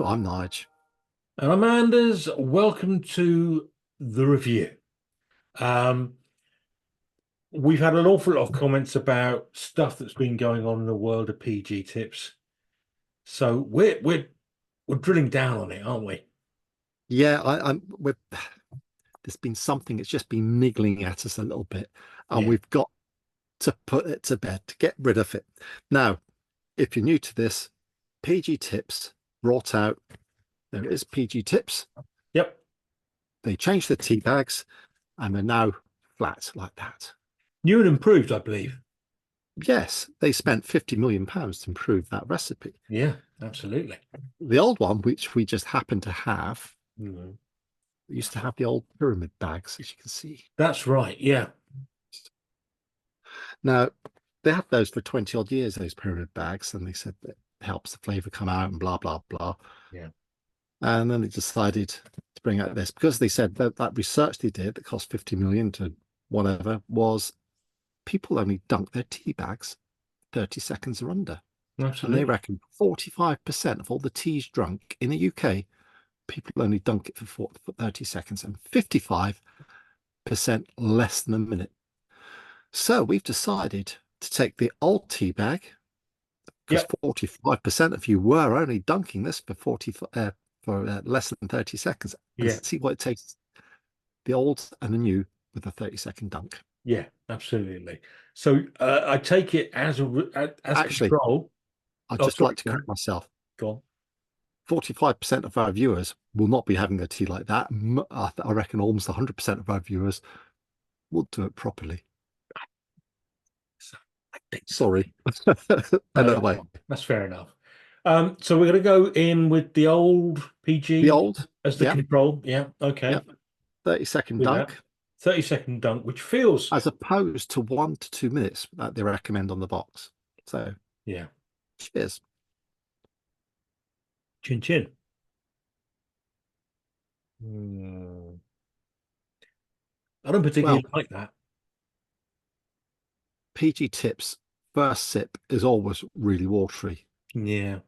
Hello, I'm Nige. And Amanda's welcome to the review. Um, we've had an awful lot of comments about stuff that's been going on in the world of PG tips. So we're drilling down on it, aren't we? Yeah, there's been something that's just been niggling at us a little bit, and Yeah. we've got to put it to bed to get rid of it. Now, if you're new to this, PG tips brought out, there is PG tips. Yep. They changed the tea bags and they're now flat like that. New and improved, I believe. Yes, they spent £50 million to improve that recipe. Yeah, absolutely. The old one, which we just happen to have, Mhm. used to have the old pyramid bags, as you can see. That's right. Yeah. Now, they had those for 20 odd years, those pyramid bags, and they said that helps the flavor come out and blah, blah, blah. Yeah. And then they decided to bring out this because they said that research they did that cost 50 million to whatever was people only dunk their tea bags 30 seconds or under. And they Absolutely. reckon 45% of all the teas drunk in the UK, people only dunk it for 30 seconds and 55% less than a minute. So we've decided to take the old tea bag, because Yep. 45% of you were only dunking this for less than 30 seconds, and Yeah. see what it tastes, the old and the new, with a 30-second dunk. Yeah. Absolutely. So I take it as Actually, control. I'd Oh, just sorry. like to Go on. correct myself. Go on. 45% of our viewers will not be having their tea like that. I reckon almost 100% of our viewers will do it properly. So, I think so. Sorry. No, that's Anyway, fine. That's fair enough. So we're going to go in with the old the PG old, as the yeah, control. Yeah, okay. yeah, 30-second Do that. dunk, 30-second dunk, which feels, as opposed to 1 to 2 minutes that they recommend on the box. So, yeah, cheers. chin chin. Hmm. I don't Well, particularly like that. PG tips, first sip is always really watery, Yeah.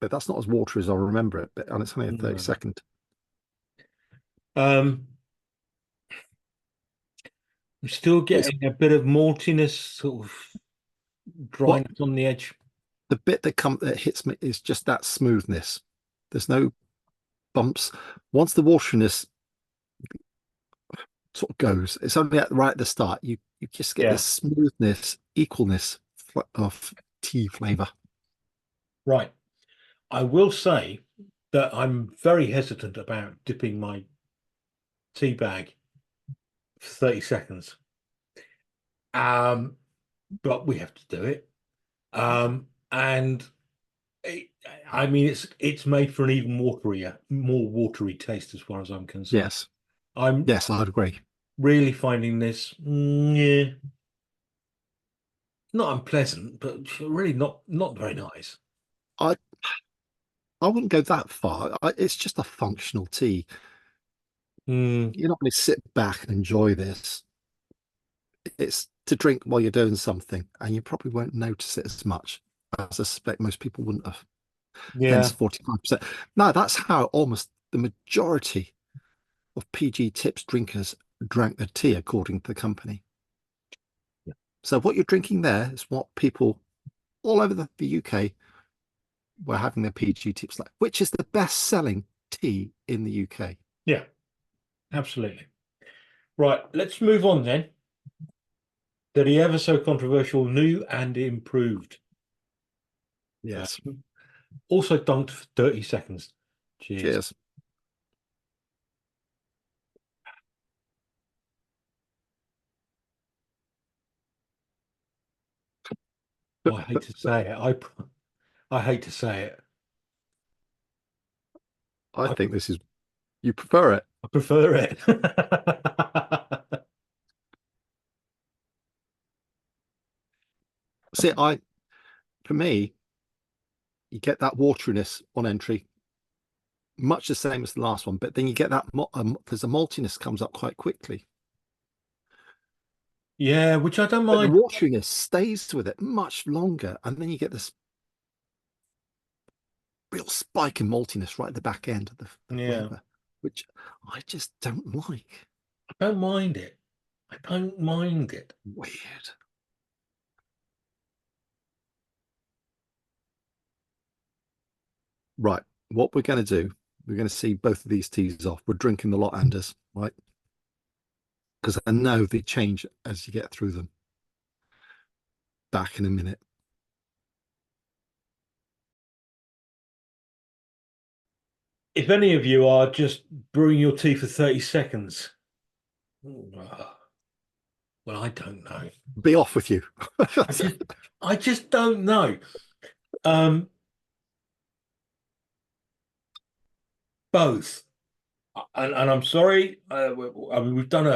but that's not as watery as I remember it. And it's only a 30 No. second. Um, I'm still It's getting a bit of maltiness, sort of what dryness on the edge. the bit that hits me is just that smoothness. There's no bumps. Once the wateriness sort of goes, it's only right at the start. You just get Yeah. this smoothness, equalness of tea flavor. Right. I will say that I'm very hesitant about dipping my tea bag for 30 seconds. Um, but we have to do it. And it, I mean, it's made for an even waterier, more watery taste as far as I'm concerned. Yes, I'm yes, I'd agree. really finding this, yeah, not unpleasant, but really not very nice. I I wouldn't go that far. It's just a functional tea. Mm, You're not going to sit back and enjoy this. It's to drink while you're doing something, and you probably won't notice it as much as I suspect most people wouldn't have. Hence yeah, 45%. Now, that's how almost the majority of PG Tips drinkers drank their tea, according to the company. So what you're drinking there is what people all over the UK were having their PG Tips like, which is the best-selling tea in the UK. yeah, absolutely. Right, let's move on then to the ever so controversial new and improved. Uh, Yes. also dunked for 30 seconds. Cheers. Cheers. Oh, I hate to say it. I hate to say it. I I, think this is, you prefer it. I prefer it. See, for me, you get that wateriness on entry, much the same as the last one, but then you get that because the maltiness comes up quite quickly. Yeah, which I don't But the mind. wateriness stays with it much longer, and then you get this real spike in maltiness right at the back end of the Yeah. flavour, which I just don't like. I don't mind it. I don't mind it. Weird. Right. What we're going to do, we're going to see both of these teas off. We're drinking the lot, Anders, right? Because I know they change as you get through them. Back in a minute. If any of you are just brewing your tea for 30 seconds, well, I don't know. Be off with you. I just don't know. Um, both. And I'm sorry. I mean, we've done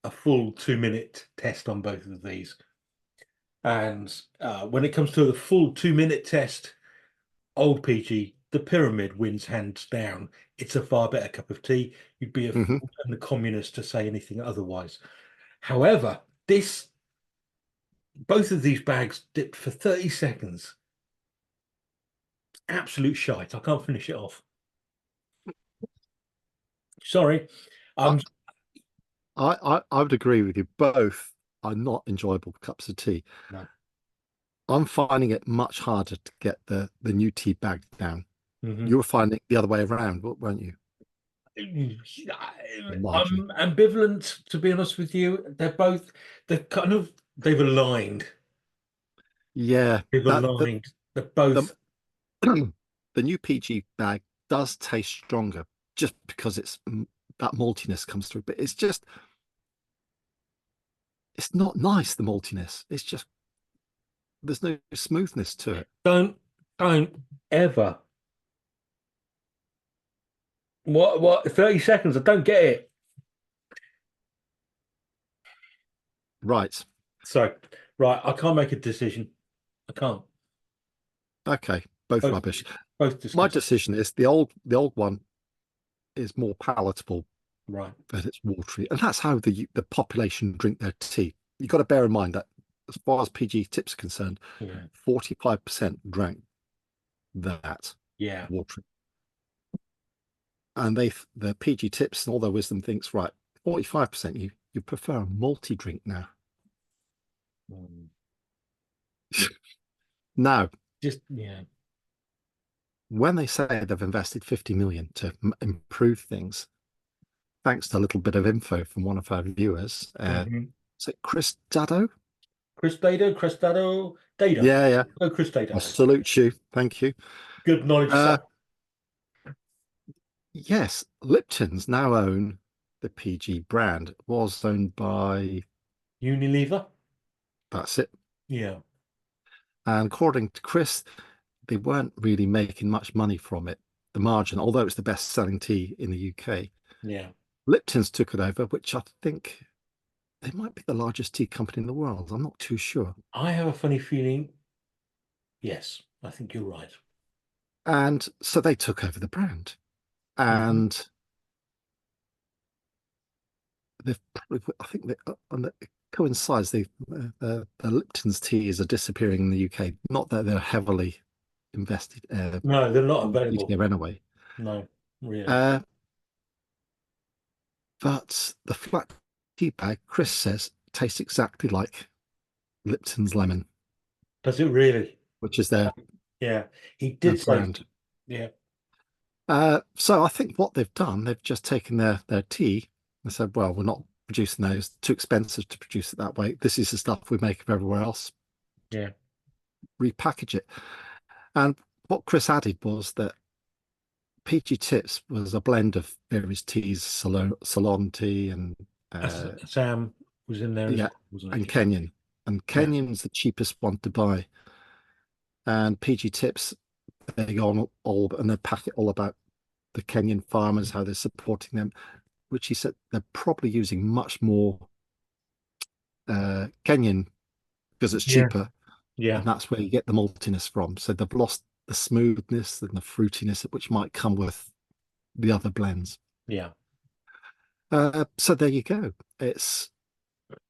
a full 2-minute test on both of these. And when it comes to the full 2-minute test, old PG, the pyramid wins hands down. It's a far better cup of tea. You'd be a Mhm. fool and a communist to say anything otherwise. However, both of these bags dipped for 30 seconds. Absolute shite. I can't finish it off. Sorry. I, I'm I would agree with you. Both are not enjoyable cups of tea. no. I'm finding it much harder to get the new tea bag down. Mhm. You were finding it the other way around, weren't you? Largely. I'm ambivalent, to be honest with you. They've aligned. Yeah, They've that aligned. They're the both. the new PG bag does taste stronger just because that maltiness comes through, but it's not nice, the maltiness. It's just there's no smoothness to it. Don't ever. What 30 seconds? I don't get it. Right. So, right, I can't make a decision. I can't. Okay. Both Both rubbish. both My disgusting. decision is the old one is more palatable, Right. but it's watery. And that's how the population drink their tea. You've got to bear in mind that as far as PG tips are concerned, Yeah. 45% drank that Yeah. watery. And the PG tips and all their wisdom thinks, right, 45%, you prefer a multi drink now. Mm. Now, Just yeah. when they say they've invested 50 million to improve things, thanks to a little bit of info from one of our viewers, Mhm. is it Chris Dado? Chris Dado, Dado. Yeah, yeah. Oh, Chris I Dado. salute you. Thank you. Good knowledge, Uh, sir. yes, Lipton's now own the PG brand. It was owned by, Unilever. that's it. Yeah. And according to Chris, they weren't really making much money from it, the margin, although it's the best selling tea in the UK. Yeah. Lipton's took it over, which I think they might be the largest tea company in the world. I'm not too sure. I have a funny feeling. Yes, I think you're right. And so they took over the brand. Mhm. And they've probably, I think that and it coincides, the Lipton's teas are disappearing in the UK. Not that they're heavily invested No, they're not used available. here anyway. No, really. Uh, but the flat tea bag, Chris says, tastes exactly like Lipton's lemon, Does it really? which is their Yeah. He did say, brand. yeah. So I think what they've done, they've just taken their tea and said, well, we're not producing those, too expensive to produce it that way. This is the stuff we make everywhere else, Yeah. repackage it. And what Chris added was that PG Tips was a blend of various teas, Ceylon tea and Sam was in there as yeah, well, wasn't and he? Kenyan. And Yeah. Kenyan's the cheapest one to buy. And PG Tips, they go on all and they pack it all about the Kenyan farmers, how they're supporting them, which he said they're probably using much more Kenyan because it's Yeah. cheaper, Yeah. and that's where you get the maltiness from. So they've lost the smoothness and the fruitiness which might come with the other blends. Yeah. So there you go. It's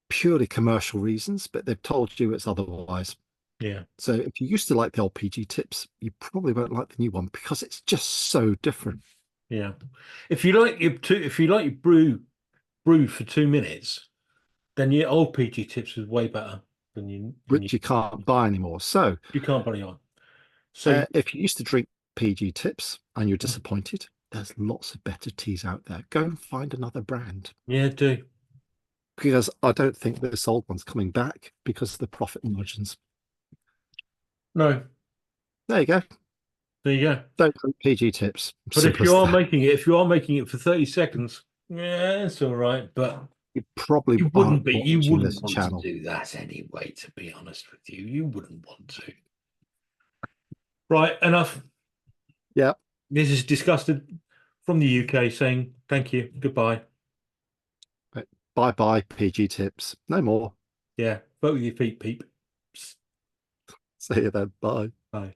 purely commercial reasons, but they've told you it's otherwise. Yeah. So if you used to like the old PG tips, you probably won't like the new one because it's just so different. Yeah. If you like your brew for 2 minutes, then your old PG tips is way better than Which you can't buy anymore. So you can't put it on. So if you used to drink PG tips and you're disappointed, there's lots of better teas out there. Go and find another brand. yeah, do. Because I don't think this old one's coming back because of the profit margins. No, There you go. there you go. Don't drink PG tips. But Simple as that. if you are making it for 30 seconds, yeah, it's all right. But You probably you aren't wouldn't be, you watching wouldn't this want to channel. do that anyway, to be honest with you. You wouldn't want to. Right, enough. Yeah. This is disgusted from the UK saying thank you, goodbye. Bye bye, PG tips. No more. Yeah, vote with your feet, peep. See you then. Bye. Bye.